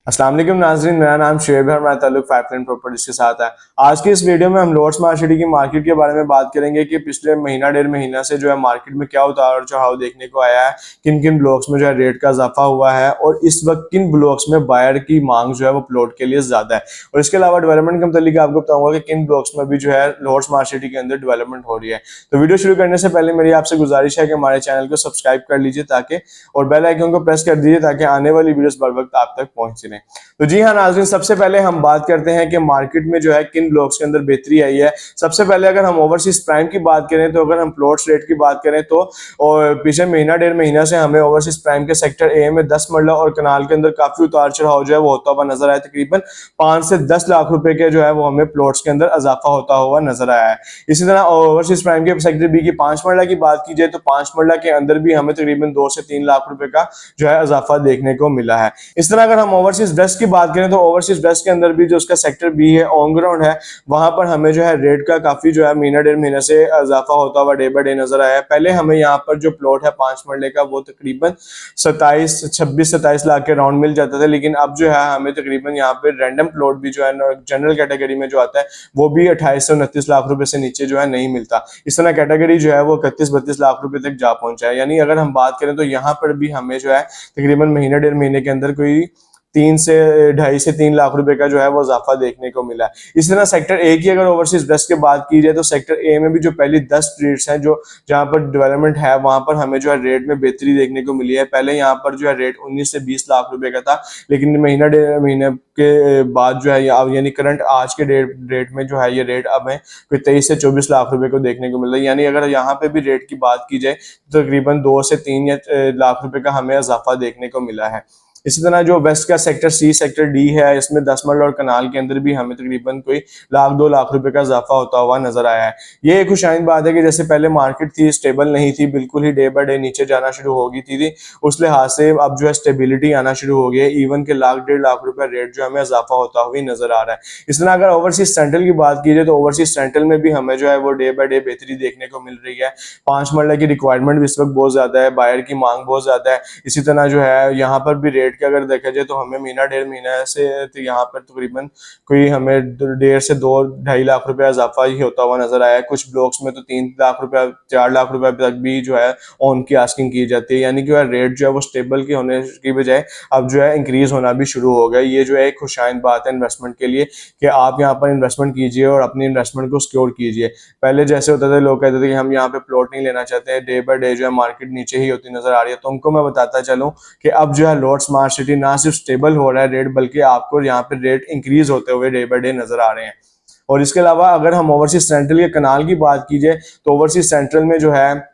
अस्सलाम वालेकुम नाज़रीन, मेरा नाम शुएब है और मेरा ताल्लुक फाइव प्रॉपर्टीज के साथ है। आज की इस वीडियो में हम लोअर स्मार्ट सिटी की मार्केट के बारे में बात करेंगे कि पिछले महीना डेढ़ महीना से जो है मार्केट में क्या उतार चढ़ाव देखने को आया है, किन किन ब्लॉक्स में जो है रेट का इजाफा हुआ है और इस वक्त किन ब्लॉक्स में बायर की मांग जो है वो प्लॉट के लिए ज्यादा है। और इसके अलावा डेवलपमेंट के मुतालिक आपको बताऊंगा कि किन ब्लॉक्स में भी जो है लोअर स्मार्ट सिटी के अंदर डेवलपमेंट हो रही है। तो वीडियो शुरू करने से पहले मेरी आपसे गुजारिश है कि हमारे चैनल को सब्सक्राइब कर लीजिए ताकि और बेल आइकन को प्रेस कर दीजिए ताकि आने वाली वीडियोस बर वक्त आप तक पहुंच सकें। तो जी हाँ नाज़रीन, सबसे पहले हम बात करते हैं कि मार्केट में जो है किन ब्लॉक्स के अंदर बेहतरी आई है। सबसे पहले अगर हम ओवरसीज प्राइम की बात करें तो अगर हम प्लॉट्स रेट की बात करें तो और पिछले महीना डेढ़ महीना से हमें ओवरसीज प्राइम के सेक्टर ए में 10 मरला और कनाल के अंदर काफी उतार चढ़ाव जो है वो होता हुआ नजर आया। तकरीबन 5 से 10 लाख रुपए के जो है वो हमें प्लॉट्स के अंदर इजाफा होता हुआ नजर आया है। इसी तरह ओवरसीज प्राइम के सेक्टर बी की 5 मरला की बात की जाए तो 5 मरला के अंदर भी हमें तकरीबन 2 से 3 लाख रुपए का जो है इजाफा देखने को मिला है। इस तरह अगर हम ओवरसीज वेस्ट की बात करें तो ओवरसीज वेस्ट के अंदर भी जो उसका सेक्टर बी है ऑन ग्राउंड है, वहां पर हमें जो है रेट का काफी जो है महीना डेढ़ महीने से इजाफा होता हुआ डे बाय डे नजर आया है। पहले हमें यहाँ पर जो प्लॉट है 5 मरले का वो तकरीबन 26-27 लाख के राउंड मिल जाता था, लेकिन अब जो है हमें तकरीबन यहाँ पे रैंडम प्लॉट भी जो है जनरल कैटेगरी में जो आता है वो भी 28 से 29 लाख रुपए से नीचे जो है नहीं मिलता। इस तरह कैटेगरी जो है वो 31-32 लाख रुपए तक जा पहुंचा है। यानी अगर हम बात करें तो यहाँ पर भी हमें जो है तकरीबन महीना डेढ़ महीने के अंदर कोई 2.5 से 3 लाख रुपए का जो है वो इजाफा देखने को मिला है। इसी तरह सेक्टर ए की अगर ओवरसीज वेस्ट की बात की जाए तो सेक्टर ए में भी जो पहली 10 स्ट्रीट्स हैं जो जहां पर डेवलपमेंट है वहां पर हमें जो है रेट में बेहतरी देखने को मिली है। पहले यहाँ पर जो है रेट 19 से 20 लाख रुपए का था, लेकिन महीना डेढ़ महीने के बाद जो है यानी करंट आज के रेट में जो है ये रेट अब है कोई 23 से 24 लाख रुपए को देखने को मिल रहा है। यानी अगर यहाँ पे भी रेट की बात की जाए तो तकरीबन 2 से 3 लाख रुपए का हमें इजाफा देखने को मिला है। इसी तरह जो वेस्ट का सेक्टर सी सेक्टर डी है, इसमें 10 मरल और कनाल के अंदर भी हमें तकरीबन कोई 1-2 लाख रुपए का इजाफा होता हुआ नजर आया है। ये एक खुशाइन बात है कि जैसे पहले मार्केट थी स्टेबल नहीं थी, बिल्कुल ही डे बाय डे नीचे जाना शुरू हो गई थी, उस लिहाज से अब जो है स्टेबिलिटी आना शुरू हो गई है। इवन के 1-1.5 लाख रुपए रेट जो हमें इजाफा होता हुआ नजर आ रहा है। इस तरह अगर ओवरसीज सेंट्रल की बात की जाए तो ओवरसीज सेंट्रल में भी हमें जो है वो डे बाय डे बेहतरी देखने को मिल रही है। 5 मरला की रिक्वायरमेंट भी इस वक्त बहुत ज्यादा है, बायर की मांग बहुत ज्यादा है। इसी तरह जो है यहाँ पर भी रेट के अगर देखा जाए तो हमें महीना डेढ़ महीना से तो यहाँ पर तकरीबन कोई हमें 1.5 से 2-2.5 लाख रुपया इजाफा ही होता हुआ नजर आया है। कुछ ब्लॉक्स में तो 3 लाख रुपया 4 लाख रुपया तक भी जो है ऑन की आस्किंग की जाती है। यानी कि रेट जो है वो स्टेबल के होने की बजाय अब जो है इंक्रीज होना भी शुरू हो गया। ये जो है एक खुशाइन बात है इन्वेस्टमेंट के लिए कि आप यहाँ पर इन्वेस्टमेंट कीजिए और अपनी इन्वेस्टमेंट को सिक्योर कीजिए। पहले जैसे होता था लोग कहते थे कि हम यहाँ पे प्लॉट नहीं लेना चाहते हैं, डे बाय डे जो है मार्केट नीचे ही होती नजर आ रही है। तो उनको मैं बताता चलूँ कि अब जो है लोअर स्मार्ट सिटी ना सिर्फ स्टेबल हो रहा है रेट, बल्कि आपको यहाँ पे रेट इंक्रीज होते हुए डे बाय डे नजर आ रहे हैं। और इसके अलावा अगर हम ओवरसीज सेंट्रल के कनाल की बात कीजिए तो ओवरसीज सेंट्रल में जो है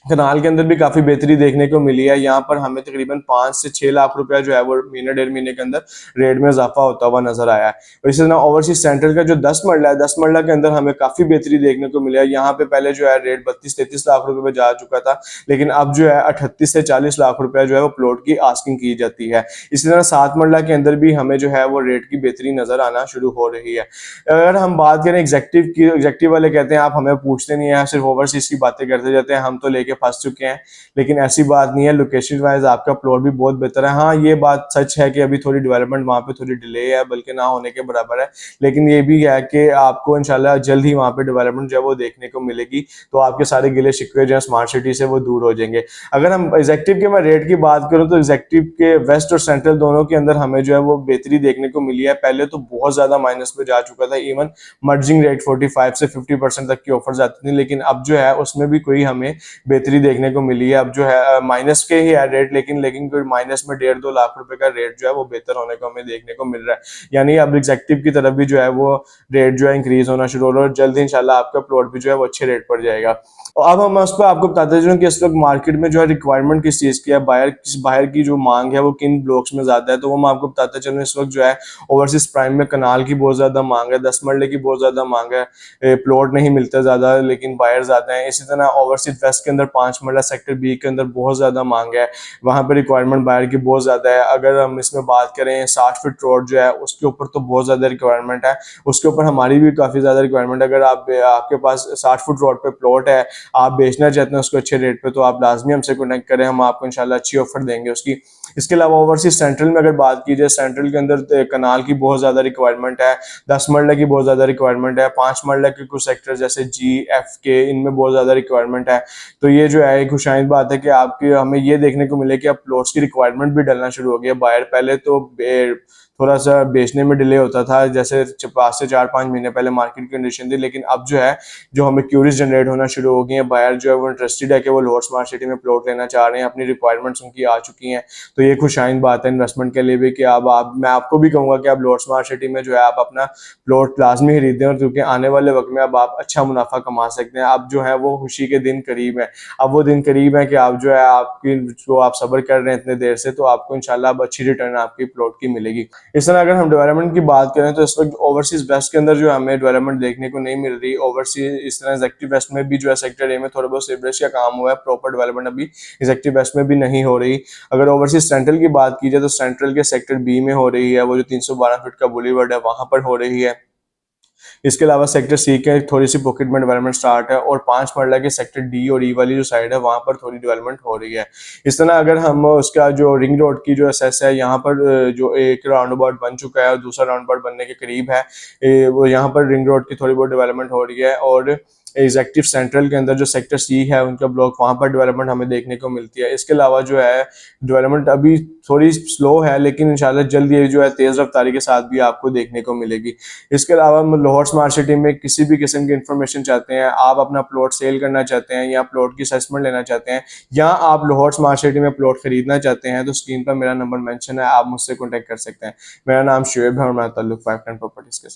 कनाल के अंदर भी काफी बेहतरी देखने को मिली है। यहाँ पर हमें तकरीबन 5 से 6 लाख रुपया जो है वो महीना डेढ़ महीने के अंदर रेट में इजाफा होता हुआ नजर आया है। और इसी तरह ओवरसीज सेंट्रल का जो 10 मरला है, 10 मरला के अंदर हमें काफी बेहतरी देखने को मिला है। यहाँ पे पहले जो है रेट 32-33 लाख रुपए पे जा चुका था, लेकिन अब जो है 38 से 40 लाख रुपया जो है वो प्लॉट की आस्किंग की जाती है। इसी तरह 7 मरला के अंदर भी हमें जो है वो रेट की बेहतरी नजर आना शुरू हो रही है। अगर हम बात करें एग्जेक्टिव की, एग्जेक्टिव वाले कहते हैं आप हमें पूछते नहीं है, सिर्फ ओवरसीज की बातें करते जाते हैं, हम तो लेके फंस चुके हैं। लेकिन ऐसी बात नहीं है, लोकेशन वाइज आपका प्लॉट भी बहुत बेहतर है। हाँ ये बात सच है कि अभी थोड़ी डेवलपमेंट वहां पे थोड़ी डिले है, बल्कि ना होने के बराबर है, लेकिन ये भी है कि आपको इंशाल्लाह जल्द ही वहां पे डेवलपमेंट जो है वो देखने को मिलेगी, तो आपके सारे गिले शिकवे जो है स्मार्ट सिटी से वो दूर हो जाएंगे। अगर हम एग्जेक्टिव के मैं रेट की बात करूँ तो एग्जेक्टिव के वेस्ट और सेंट्रल दोनों के अंदर हमें जो है वो बेहतरी देखने को मिली है। पहले तो बहुत ज्यादा माइनस में जा चुका था, इवन मर्जिंग रेट 45 से 50% तक की ऑफर आती थी, लेकिन अब जो है उसमें भी कोई हमें बेहतरी देखने को मिली है। अब जो है माइनस के ही है रेट, लेकिन कोई माइनस में 1.5-2 लाख रुपए का रेट जो है वो बेहतर होने को हमें देखने को मिल रहा है। यानी अब एग्जेक्टिव की तरफ भी जो है वो रेट जो है इंक्रीज होना शुरू हो रहा है और जल्द ही इंशाल्लाह आपका प्लॉट भी जो है वो अच्छे रेट पर जाएगा। और अब हम उस पर आपको बताते चलूं कि इस वक्त मार्केट में जो है रिक्वायरमेंट किस चीज की है, बाहर की जो मांग है वो किन ब्लॉक्स में ज्यादा है, तो वो मैं आपको बताते चलूं। इस वक्त जो है ओवरसीज प्राइम में कनाल की बहुत ज्यादा मांग है, 10 मरले की बहुत ज्यादा मांग है, प्लॉट नहीं मिलता ज्यादा लेकिन बायर ज्यादा है। इसी तरह ओवरसीज वेस्ट के अंदर 5 मरला सेक्टर बी के अंदर बहुत ज्यादा मांग है, वहां पर रिक्वायरमेंट बायर की बहुत ज्यादा है। अगर हम इसमें बात करें 60 फीट रोड जो है उसके ऊपर तो बहुत ज्यादा रिक्वायरमेंट है, उसके ऊपर हमारी भी काफी ज्यादा रिक्वायरमेंट है। अगर आपके पास 60 फुट रोड पे प्लॉट है, आप बेचना चाहते हैं उसको अच्छे रेट पे, तो आप लाजमी हमसे कनेक्ट करें, हम आपको इंशाल्लाह अच्छी ऑफर देंगे उसकी। इसके अलावा ओवरसीज सेंट्रल में अगर बात की जाए, सेंट्रल के अंदर कनाल की बहुत ज़्यादा रिक्वायरमेंट है, 10 मरले की बहुत ज़्यादा रिक्वायरमेंट है, 5 मरले के कुछ सेक्टर जैसे जी एफ के इनमें बहुत ज़्यादा रिक्वायरमेंट है। तो ये जो है एक खुशाइंद बात है कि आपकी हमें ये देखने को मिले कि अब प्लॉट्स की रिक्वायरमेंट भी डलना शुरू हो गई है। बायर पहले तो थोड़ा सा बेचने में डिले होता था, जैसे 5 से 4-5 महीने पहले मार्केट कंडीशन थी, लेकिन अब जो है जो हमें क्यूरीज जनरेट होना शुरू हो गई है। बायर जो है वो इंटरेस्टेड है कि वो लाहौर स्मार्ट सिटी में प्लॉट लेना चाह रहे हैं, अपनी रिक्वायरमेंट्स उनकी आ चुकी हैं। तो ये खुशाइंद बात है इन्वेस्टमेंट के लिए भी कि अब आप मैं आपको भी कहूँगा कि आप लाहौर स्मार्ट सिटी में जो है आप अपना प्लॉट लाजमी खरीदें, और क्योंकि आने वाले वक्त में अब आप अच्छा मुनाफा कमा सकते हैं। अब जो है वो खुशी के दिन करीब है, अब वो दिन करीब है कि आप जो है आपकी जो आप सब्र कर रहे हैं इतने देर से, तो आपको इंशाल्लाह अब अच्छी रिटर्न आपकी प्लॉट की मिलेगी। इस तरह अगर हम डेवलपमेंट की बात करें तो इस वक्त ओवरसीज वेस्ट के अंदर जो हमें डेवलपमेंट देखने को नहीं मिल रही। ओवरसीज इस तरह एग्जेक्टिव वेस्ट में भी जो है सेक्टर ए में थोड़ा बहुत सीवरेज का काम हुआ है, प्रॉपर डेवलपमेंट अभी एग्जेक्टिव वेस्ट में भी नहीं हो रही। अगर ओवरसीज सेंट्रल की बात की जाए तो सेंट्रल के सेक्टर बी में हो रही है, वो जो 312 फीट का बुलीवर्ड है वहां पर हो रही है। इसके अलावा सेक्टर सी के थोड़ी सी पॉकेट में डेवलपमेंट स्टार्ट है, और 5 मरला के सेक्टर डी और ई वाली जो साइड है वहां पर थोड़ी डेवलपमेंट हो रही है। इस तरह अगर हम उसका जो रिंग रोड की जो एसेस है, यहाँ पर जो एक राउंड अबाउट बन चुका है और दूसरा राउंड अबाउट बनने के करीब है, वो यहाँ पर रिंग रोड की थोड़ी बहुत डेवलपमेंट हो रही है। और एग्जेक्टिव सेंट्रल के अंदर जो सेक्टर सी है उनका ब्लॉक, वहां पर डेवलपमेंट हमें देखने को मिलती है। इसके अलावा जो है डेवलपमेंट अभी थोड़ी स्लो है, लेकिन इंशाल्लाह जल्द ये जो है तेज रफ्तारी के साथ भी आपको देखने को मिलेगी। इसके अलावा लाहौर स्मार्ट सिटी में किसी भी किस्म की इंफॉर्मेशन चाहते हैं, आप अपना प्लॉट सेल करना चाहते हैं या प्लॉट की असेसमेंट लेना चाहते हैं, या आप लाहौर स्मार्ट सिटी में प्लॉट खरीदना चाहते हैं, तो स्क्रीन पर मेरा नंबर मेंशन है, आप मुझसे कॉन्टेक्ट कर सकते हैं। मेरा नाम शुएब है और मेरा ताल्लुक 510 प्रॉपर्टीज के साथ।